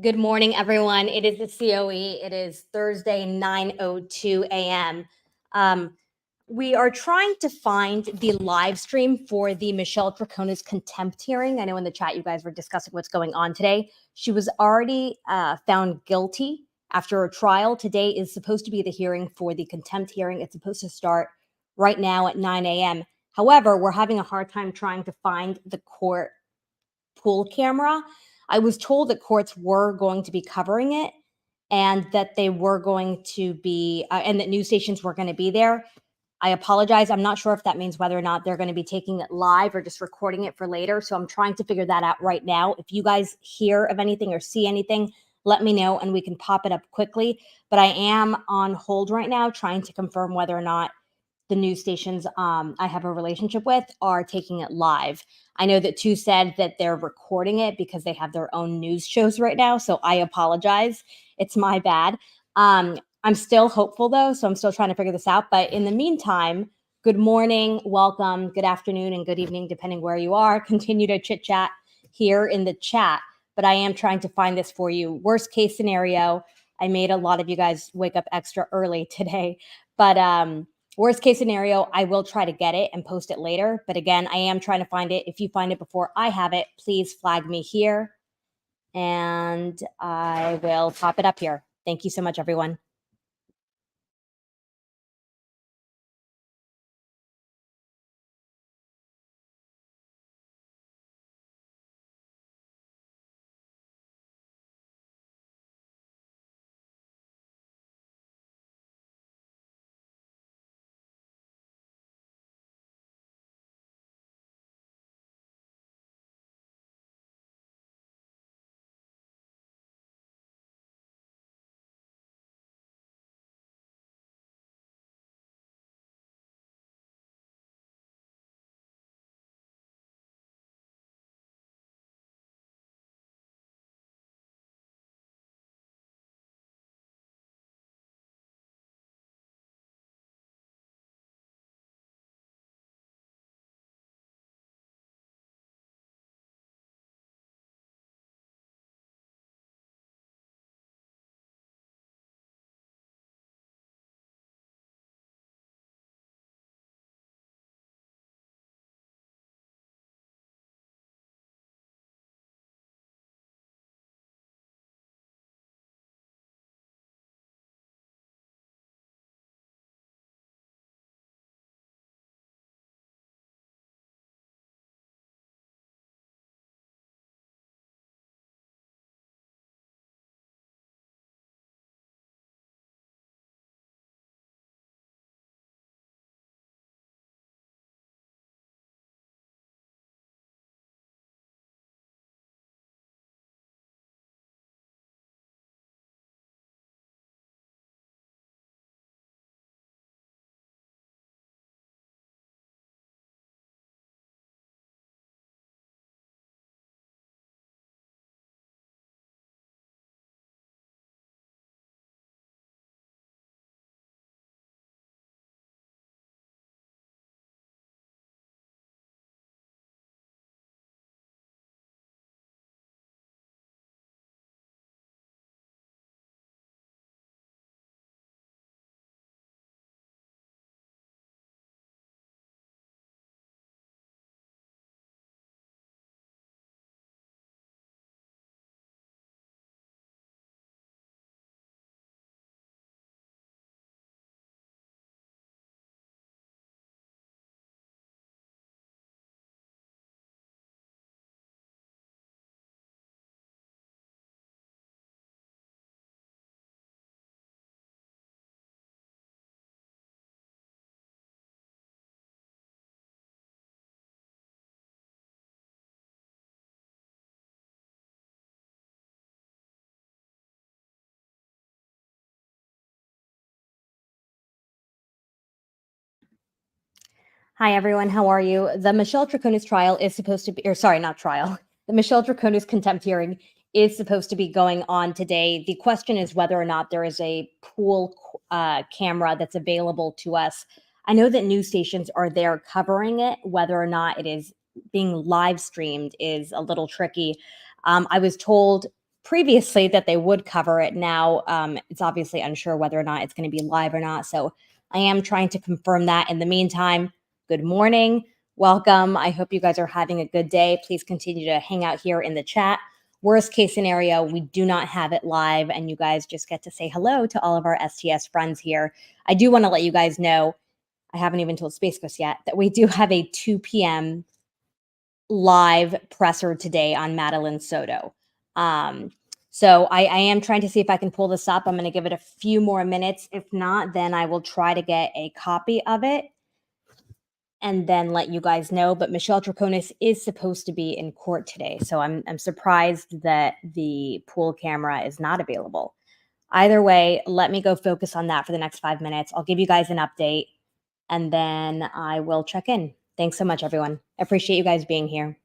Good morning, everyone. It is the COE. It is Thursday, 9:02 a.m. We are trying to find the live stream for the Michelle Troconis contempt hearing. I know in the chat you guys were discussing what's going on today. She was already found guilty after a trial. Today is supposed to be the hearing for the contempt hearing. It's supposed to start right now at 9 a.m. However, we're having a hard time trying to find the court pool camera. I was told that courts were going to be covering it and that they were going to be, and that news stations were going to be there. I apologize. I'm not sure if that means whether or not they're going to be taking it live or just recording it for later. So I'm trying to figure that out right now. If you guys hear of anything or see anything, let me know and we can pop it up quickly. But I am on hold right now trying to confirm whether or not the news stations I have a relationship with are taking it live. I know that two said that they're recording it because they have their own news shows right now. So I apologize. It's my bad. I'm still hopeful though. So I'm still trying to figure this out. But in the meantime, good morning, welcome, good afternoon, and good evening, depending where you are. Continue to chit chat here in the chat. But I am trying to find this for you. Worst case scenario, I made a lot of you guys wake up extra early today. But worst case scenario, I will try to get it and post it later. But again, I am trying to find it. If you find it before I have it, please flag me here and I will pop it up here. Thank you so much, everyone. Hi, everyone. How are you? The Michelle Troconis trial is supposed to be, or sorry, not trial. The Michelle Troconis contempt hearing is supposed to be going on today. The question is whether or not there is a pool camera that's available to us. I know that news stations are there covering it. Whether or not it is being live streamed is a little tricky. I was told previously that they would cover it. Now it's obviously unsure whether or not it's going to be live or not. So I am trying to confirm that. In the meantime, good morning. Welcome. I hope you guys are having a good day. Please continue to hang out here in the chat. Worst case scenario, we do not have it live and you guys just get to say hello to all of our STS friends here. I do want to let you guys know, I haven't even told Space Ghost yet, that we do have a 2 p.m. live presser today on Madeline Soto. So I am trying to see if I can pull this up. I'm going to give it a few more minutes. If not, then I will try to get a copy of it and then let you guys know. But Michelle Troconis is supposed to be in court today. So I'm surprised that the pool camera is not available. Either way, let me go focus on that for the next 5 minutes. I'll give you guys an update and then I will check in. Thanks so much, everyone. I appreciate you guys being here.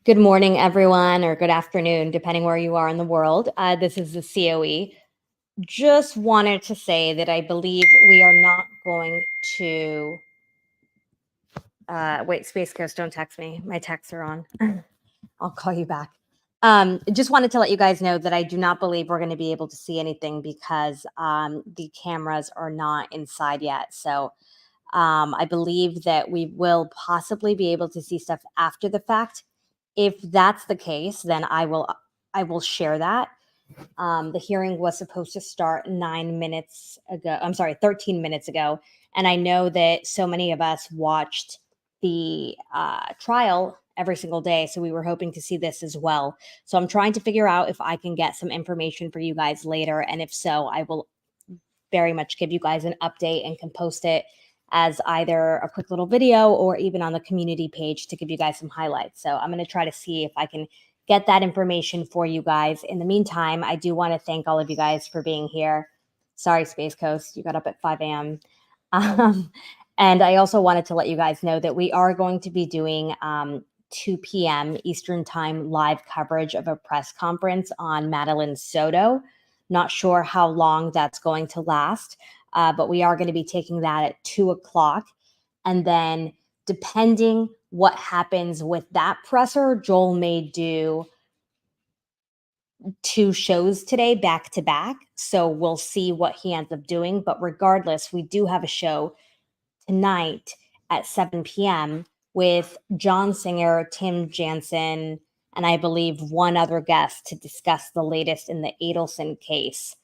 Good morning, everyone, or good afternoon, depending where you are in the world. This is the COE. Just wanted to say that I believe we are not going to. Wait, Space Coast, don't text me. My texts are on. I'll call you back. Just wanted to let you guys know that I do not believe we're going to be able to see anything because the cameras are not inside yet. So I believe that we will possibly be able to see stuff after the fact. If that's the case, then I will share that. The hearing was supposed to start 9 minutes ago. I'm sorry, 13 minutes ago. And I know that so many of us watched the trial every single day. So we were hoping to see this as well. So I'm trying to figure out if I can get some information for you guys later. And if so, I will very much give you guys an update and can post it as either a quick little video or even on the community page to give you guys some highlights. So I'm going to try to see if I can get that information for you guys. In the meantime, I do want to thank all of you guys for being here. Sorry, Space Coast, you got up at 5 a.m. And I also wanted to let you guys know that we are going to be doing 2 p.m. Eastern Time live coverage of a press conference on Madeline Soto. Not sure how long that's going to last, but we are going to be taking that at 2 o'clock. And then depending what happens with that presser, Joel may do 2 shows today back to back. So we'll see what he ends up doing. But regardless, we do have a show tonight at 7 p.m. with John Singer, Tim Jansen, and I believe one other guest to discuss the latest in the Adelson case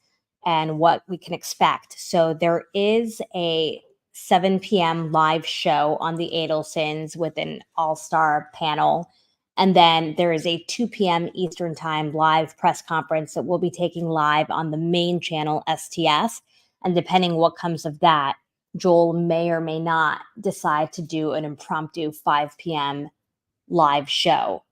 and what we can expect. So there is a 7 p.m. live show on the Adelsons with an all-star panel. And then there is a 2 p.m. Eastern Time live press conference that we'll be taking live on the main channel, STS. And depending what comes of that, Joel may or may not decide to do an impromptu 5 p.m. live show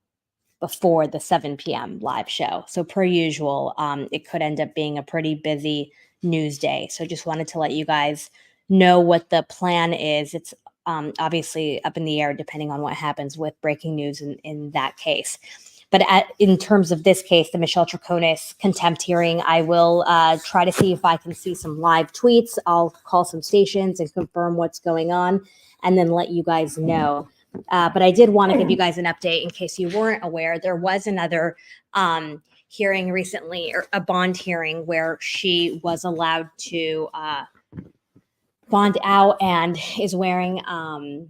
before the 7 p.m. live show. So per usual, it could end up being a pretty busy news day. So just wanted to let you guys know what the plan is. It's obviously up in the air depending on what happens with breaking news in that case. But in terms of this case, the Michelle Troconis contempt hearing, I will try to see if I can see some live tweets. I'll call some stations and confirm what's going on and then let you guys know. But I did want to give you guys an update in case you weren't aware. There was another hearing recently, or a bond hearing, where she was allowed to bond out and is wearing an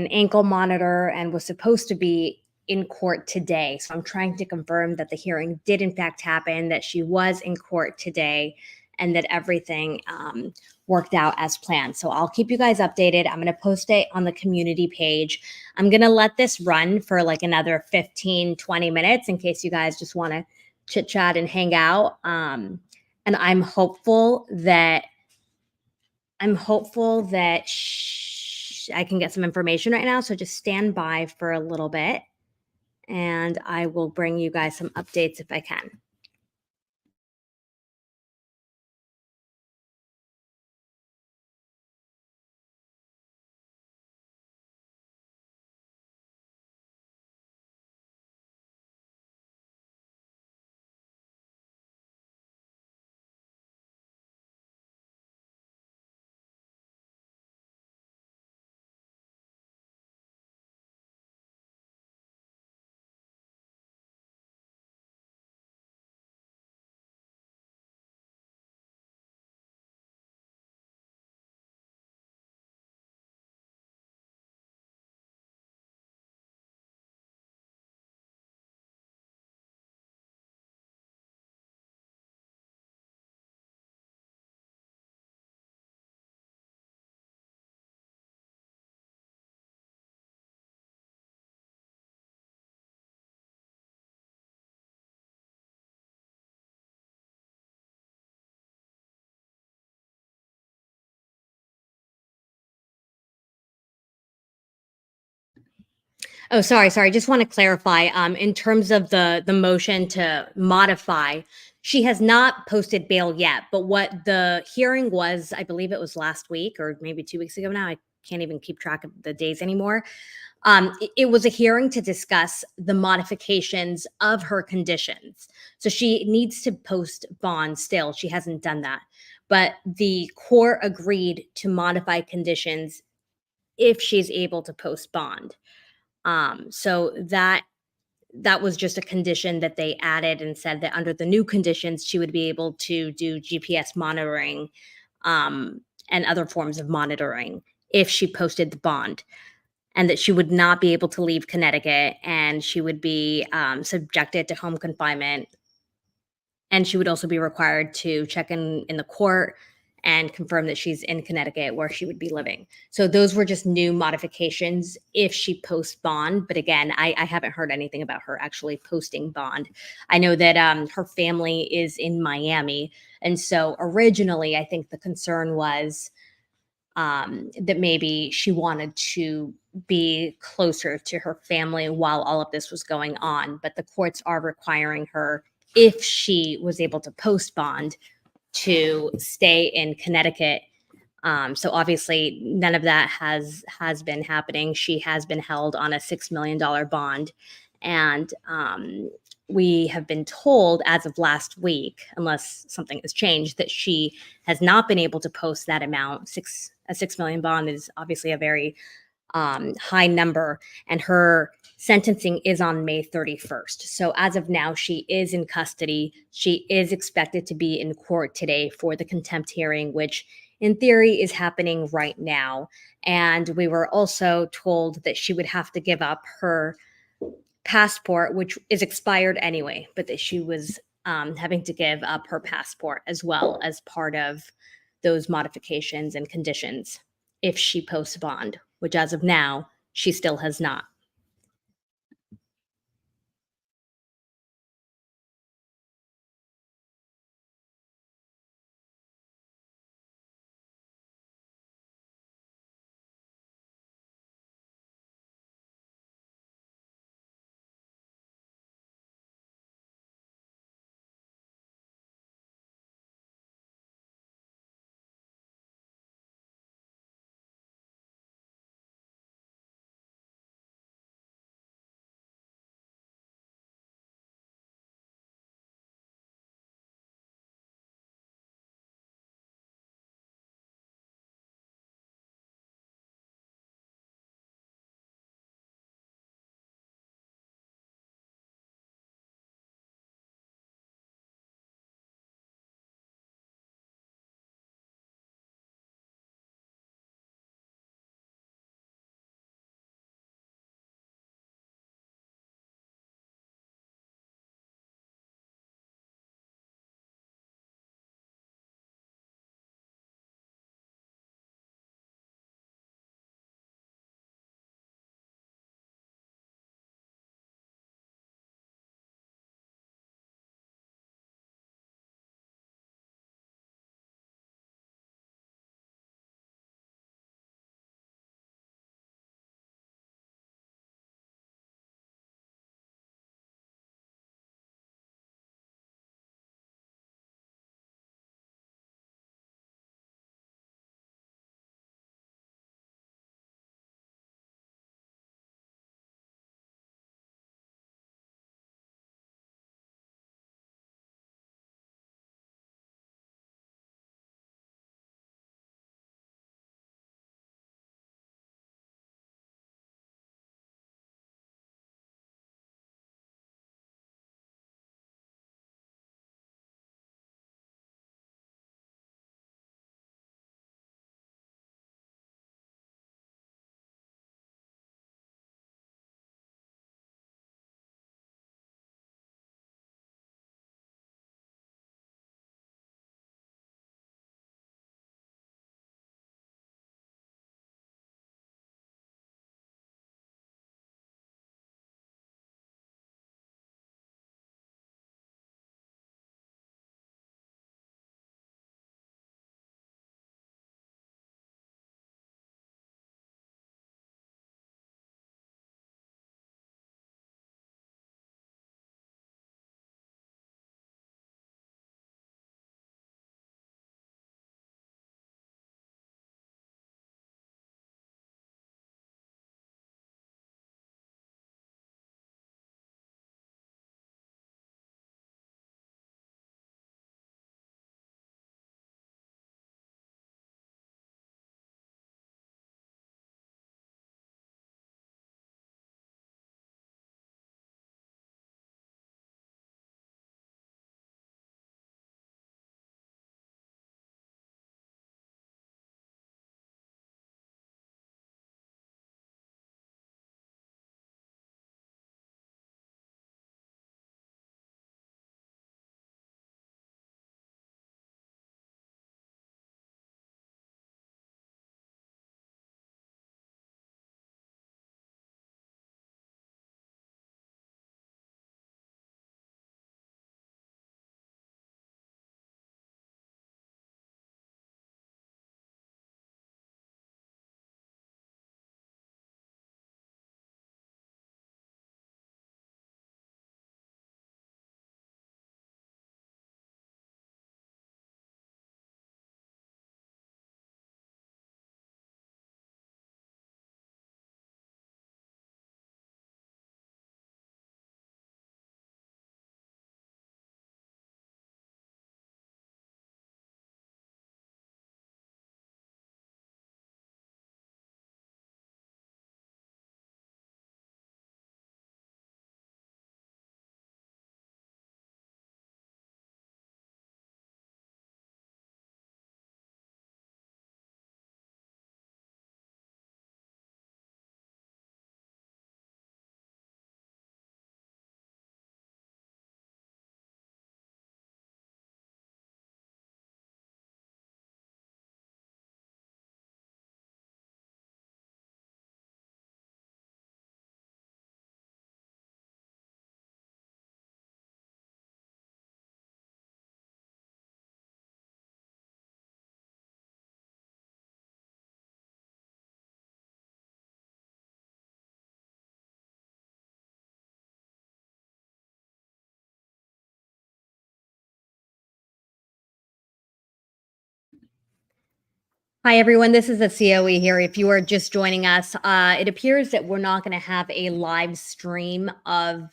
ankle monitor and was supposed to be in court today. So I'm trying to confirm that the hearing did in fact happen, that she was in court today, and that everything worked out as planned. So I'll keep you guys updated. I'm going to post it on the community page. I'm going to let this run for like another 15, 20 minutes in case you guys just want to chit chat and hang out. And I'm hopeful that I can get some information right now. So just stand by for a little bit and I will bring you guys some updates if I can. Oh, sorry. Just want to clarify. In terms of the motion to modify, she has not posted bail yet. But what the hearing was, I believe it was last week or maybe 2 weeks ago now. I can't even keep track of the days anymore. It was a hearing to discuss the modifications of her conditions. So she needs to post bond still. She hasn't done that. But the court agreed to modify conditions if she's able to post bond. So that was just a condition that they added and said that under the new conditions, she would be able to do GPS monitoring um, and other forms of monitoring if she posted the bond, and that she would not be able to leave Connecticut, and she would be subjected to home confinement, and she would also be required to check in the court and confirm that she's in Connecticut where she would be living. So those were just new modifications if she posts bond. But again, I haven't heard anything about her actually posting bond. I know that her family is in Miami. And so originally, I think the concern was that maybe she wanted to be closer to her family while all of this was going on. But the courts are requiring her, if she was able to post bond, to stay in Connecticut. So obviously, none of that has been happening. She has been held on a $6 million bond, and we have been told as of last week, unless something has changed, that she has not been able to post that amount. A 6 million bond is obviously a very high number, and her sentencing is on May 31st. So as of now, she is in custody. She is expected to be in court today for the contempt hearing, which in theory is happening right now. And we were also told that she would have to give up her passport, which is expired anyway, but that she was having to give up her passport as well as part of those modifications and conditions if she posts bond, which as of now, she still has not. Hi, everyone. This is the COE here. If you are just joining us, it appears that we're not going to have a live stream of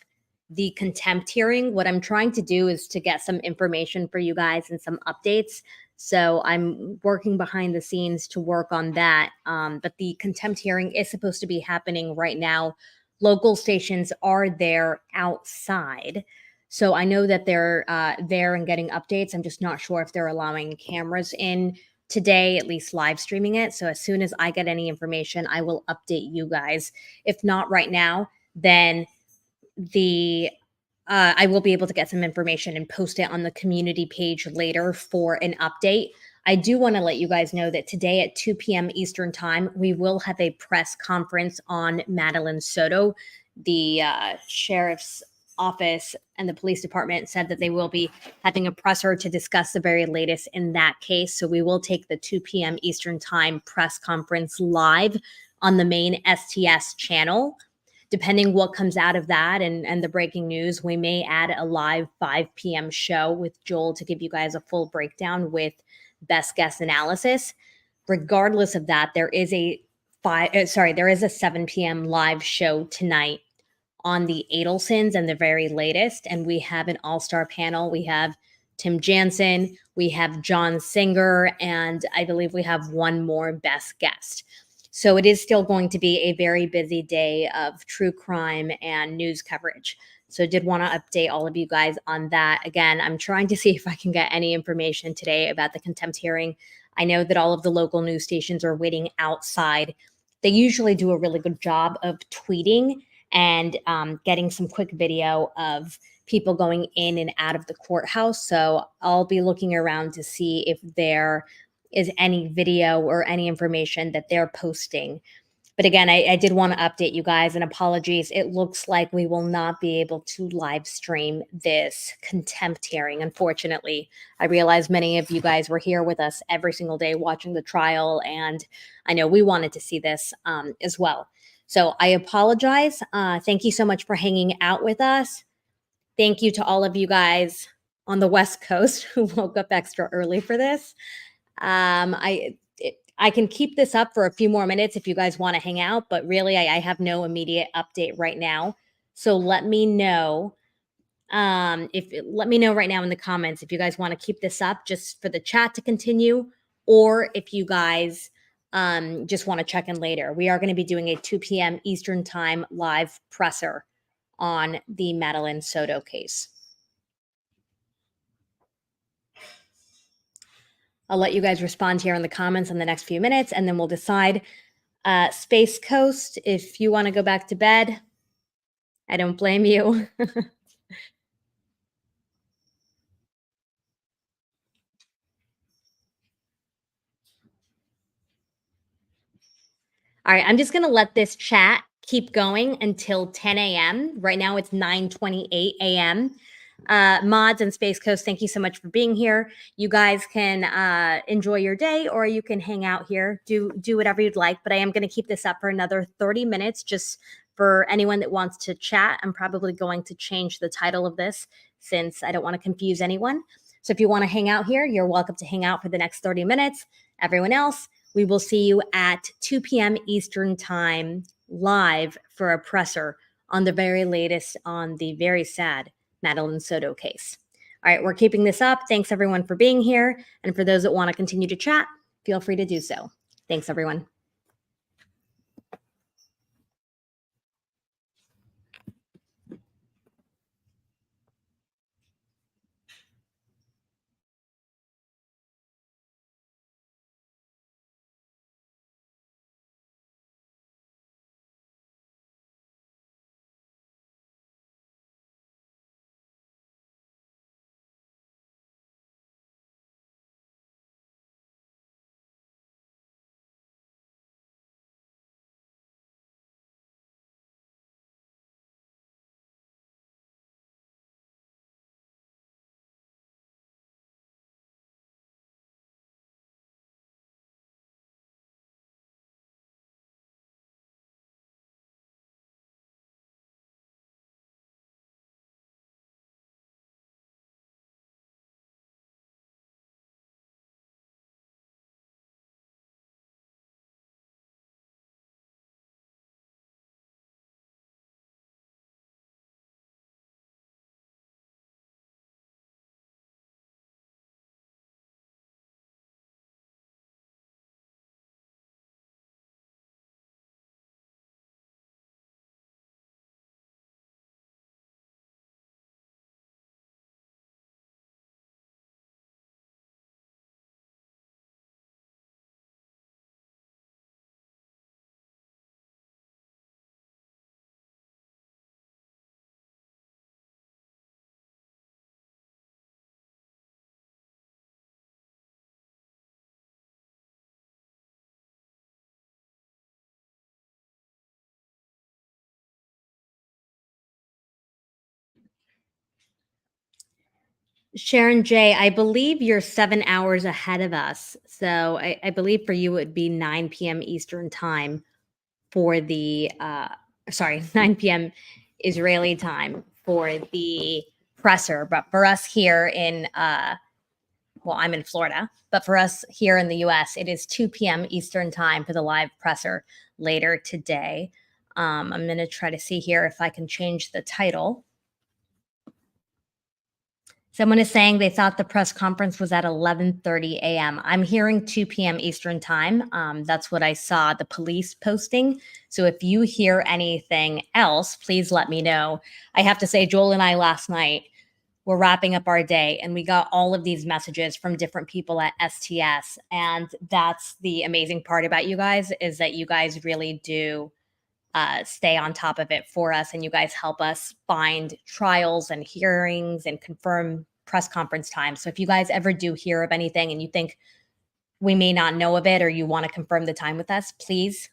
the contempt hearing. What I'm trying to do is to get some information for you guys and some updates. So I'm working behind the scenes to work on that. But the contempt hearing is supposed to be happening right now. Local stations are there outside. So I know that they're there and getting updates. I'm just not sure if they're allowing cameras in today, at least live streaming it. So as soon as I get any information, I will update you guys. If not right now, then the I will be able to get some information and post it on the community page later for an update. I do want to let you guys know that today at 2 p.m. Eastern Time, we will have a press conference on Madeline Soto. The sheriff's office and the police department said that they will be having a presser to discuss the very latest in that case. So we will take the 2 p.m. Eastern Time press conference live on the main STS channel. Depending what comes out of that and the breaking news, we may add a live 5 p.m. show with Joel to give you guys a full breakdown with best guess analysis. Regardless of that, there is a 7 p.m. live show tonight on the Adelsons and the very latest. And we have an all-star panel. We have Tim Jansen, we have John Singer, and I believe we have one more best guest. So it is still going to be a very busy day of true crime and news coverage. So I did want to update all of you guys on that. Again, I'm trying to see if I can get any information today about the contempt hearing. I know that all of the local news stations are waiting outside. They usually do a really good job of tweeting and getting some quick video of people going in and out of the courthouse. So I'll be looking around to see if there is any video or any information that they're posting. But again, I did want to update you guys, and apologies. It looks like we will not be able to live stream this contempt hearing, unfortunately. I realize many of you guys were here with us every single day watching the trial, and I know we wanted to see this as well. So I apologize. Thank you so much for hanging out with us. Thank you to all of you guys on the West Coast who woke up extra early for this. I can keep this up for a few more minutes if you guys want to hang out, but really I have no immediate update right now. So let me know let me know right now in the comments if you guys want to keep this up just for the chat to continue, or if you guys just want to check in later. We are going to be doing a 2 p.m. Eastern Time live presser on the Madeline Soto case. I'll let you guys respond here in the comments in the next few minutes, and then we'll decide. Space Coast, if you want to go back to bed, I don't blame you. All right, I'm just going to let this chat keep going until 10 a.m. Right now it's 9:28 a.m. Mods and Space Coast, thank you so much for being here. You guys can enjoy your day, or you can hang out here. Do whatever you'd like, but I am going to keep this up for another 30 minutes just for anyone that wants to chat. I'm probably going to change the title of this since I don't want to confuse anyone. So if you want to hang out here, you're welcome to hang out for the next 30 minutes. Everyone else, we will see you at 2 p.m. Eastern Time live for a presser on the very latest on the very sad Madeline Soto case. All right, we're keeping this up. Thanks everyone for being here. And for those that want to continue to chat, feel free to do so. Thanks everyone. Sharon J, I believe you're 7 hours ahead of us. So I believe for you it would be 9 p.m. Eastern time for the sorry, 9 p.m. Israeli time for the presser. But for us here in well, I'm in Florida, but for us here in the US, it is 2 p.m. Eastern time for the live presser later today. I'm going to try to see here if I can change the title. Someone is saying they thought the press conference was at 11:30 a.m. I'm hearing 2 p.m. Eastern time. That's what I saw the police posting. So if you hear anything else, please let me know. I have to say, Joel and I last night were wrapping up our day and we got all of these messages from different people at STS. And that's the amazing part about you guys, is that you guys really do stay on top of it for us, and you guys help us find trials and hearings and confirm press conference times. So if you guys ever do hear of anything and you think we may not know of it, or you want to confirm the time with us, please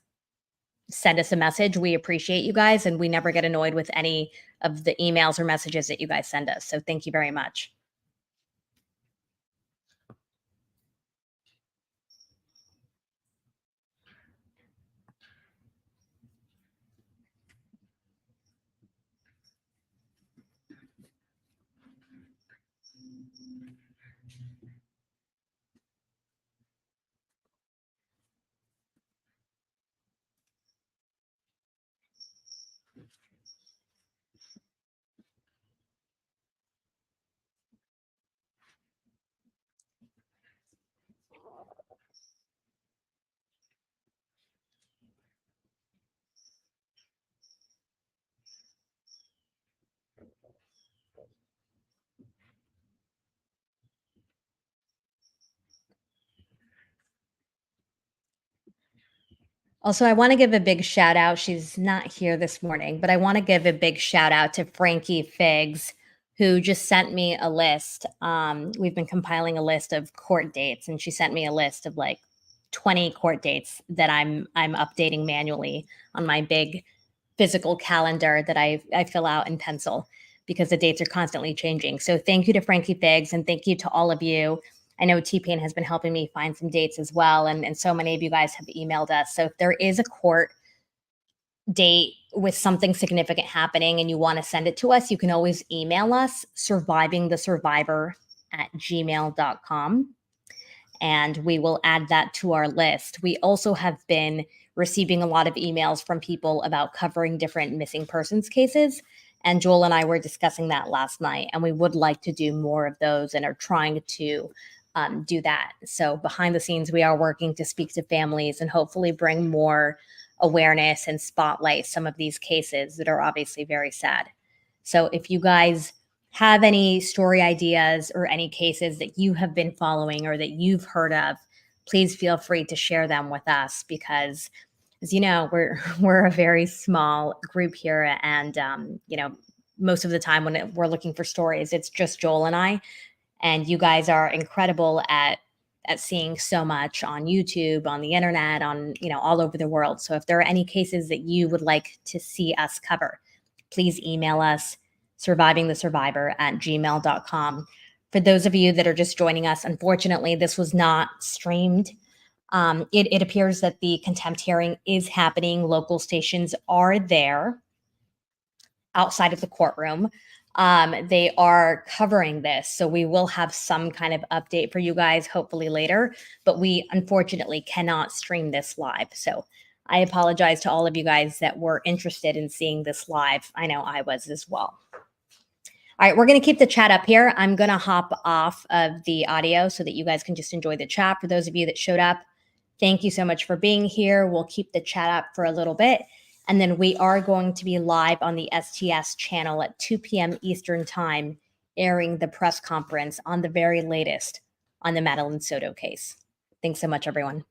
send us a message. We appreciate you guys, and we never get annoyed with any of the emails or messages that you guys send us. So thank you very much. Also, I want to give a big shout out. She's not here this morning, but I want to give a big shout out to Frankie Figs, who just sent me a list. We've been compiling a list of court dates, and she sent me a list of like 20 court dates that I'm updating manually on my big physical calendar that I fill out in pencil, because the dates are constantly changing. So thank you to Frankie Figs, and thank you to all of you. I know T-Pain has been helping me find some dates as well, and so many of you guys have emailed us. So if there is a court date with something significant happening and you want to send it to us, you can always email us, survivingthesurvivor@gmail.com, and we will add that to our list. We also have been receiving a lot of emails from people about covering different missing persons cases. And Joel and I were discussing that last night, and we would like to do more of those and are trying to do that. So behind the scenes, we are working to speak to families and hopefully bring more awareness and spotlight some of these cases that are obviously very sad. So if you guys have any story ideas or any cases that you have been following or that you've heard of, please feel free to share them with us, because as you know, we're a very small group here, and most of the time when we're looking for stories, it's just Joel and I, and you guys are incredible at seeing so much on YouTube, on the internet, on all over the world. So if there are any cases that you would like to see us cover, please email us, survivingthesurvivor@gmail.com. For those of you that are just joining us, unfortunately, this was not streamed. It appears that the contempt hearing is happening. Local stations are there outside of the courtroom. They are covering this, so we will have some kind of update for you guys hopefully later, but we unfortunately cannot stream this live. So I apologize to all of you guys that were interested in seeing this live. I know I was as well. All right, we're going to keep the chat up here. I'm going to hop off of the audio so that you guys can just enjoy the chat. For those of you that showed up, thank you so much for being here. We'll keep the chat up for a little bit. And then we are going to be live on the STS channel at 2 p.m. Eastern time, airing the press conference on the very latest on the Madeline Soto case. Thanks so much, everyone.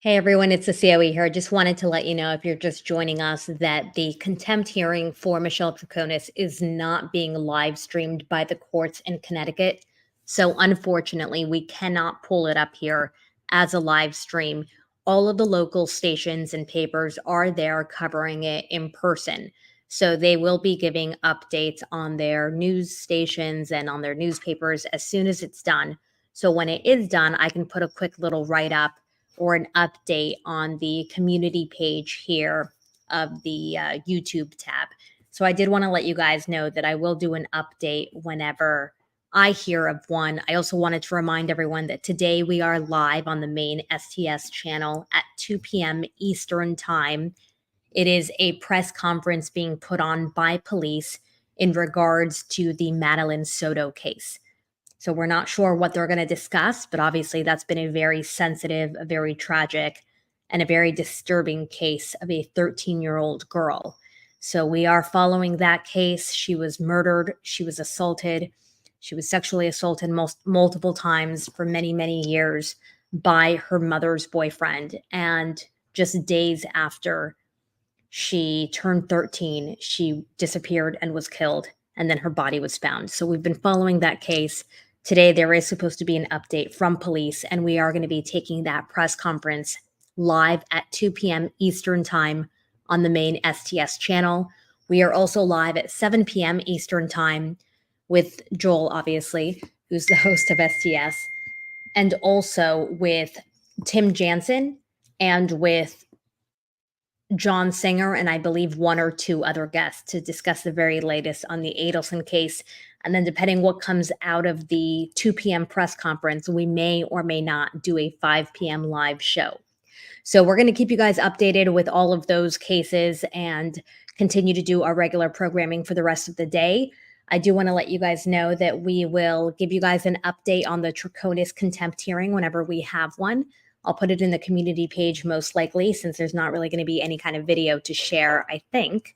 Hey everyone, it's the COE here. Just wanted to let you know if you're just joining us that the contempt hearing for Michelle Troconis is not being live streamed by the courts in Connecticut. So unfortunately, we cannot pull it up here as a live stream. All of the local stations and papers are there covering it in person. So they will be giving updates on their news stations and on their newspapers as soon as it's done. So when it is done, I can put a quick little write up or an update on the community page here of the YouTube tab. So I did want to let you guys know that I will do an update whenever I hear of one. I also wanted to remind everyone that today we are live on the main STS channel at 2 p.m. Eastern Time. It is a press conference being put on by police in regards to the Madeline Soto case. So we're not sure what they're going to discuss, but obviously that's been a very sensitive, a very tragic, and a very disturbing case of a 13-year-old girl. So we are following that case. She was murdered. She was assaulted. She was sexually assaulted multiple times for many, many years by her mother's boyfriend. And just days after she turned 13, she disappeared and was killed, and then her body was found. So we've been following that case. Today, there is supposed to be an update from police, and we are going to be taking that press conference live at 2 p.m. Eastern Time on the main STS channel. We are also live at 7 p.m. Eastern Time with Joel, obviously, who's the host of STS, and also with Tim Jansen and with John Singer, and I believe one or two other guests to discuss the very latest on the Adelson case. And then depending what comes out of the 2 p.m. press conference, we may or may not do a 5 p.m. live show. So we're going to keep you guys updated with all of those cases and continue to do our regular programming for the rest of the day. I do want to let you guys know that we will give you guys an update on the Troconis contempt hearing whenever we have one. I'll put it in the community page most likely, since there's not really going to be any kind of video to share, I think.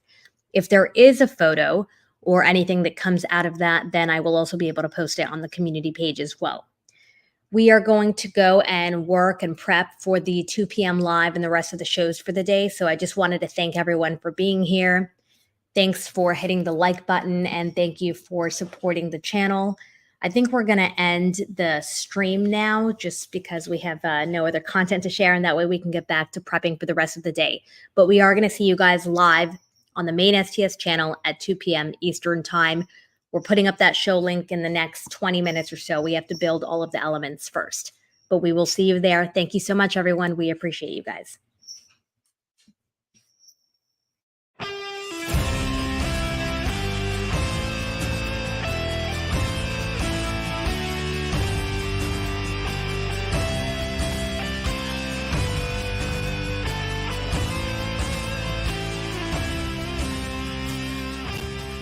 If there is a photo or anything that comes out of that, then I will also be able to post it on the community page as well. We are going to go and work and prep for the 2 p.m. live and the rest of the shows for the day. So I just wanted to thank everyone for being here. Thanks for hitting the like button, and thank you for supporting the channel. I think we're going to end the stream now just because we have no other content to share, and that way we can get back to prepping for the rest of the day. But we are going to see you guys live on the main STS channel at 2 p.m. Eastern Time. We're putting up that show link in the next 20 minutes or so. We have to build all of the elements first, but we will see you there. Thank you so much, everyone. We appreciate you guys.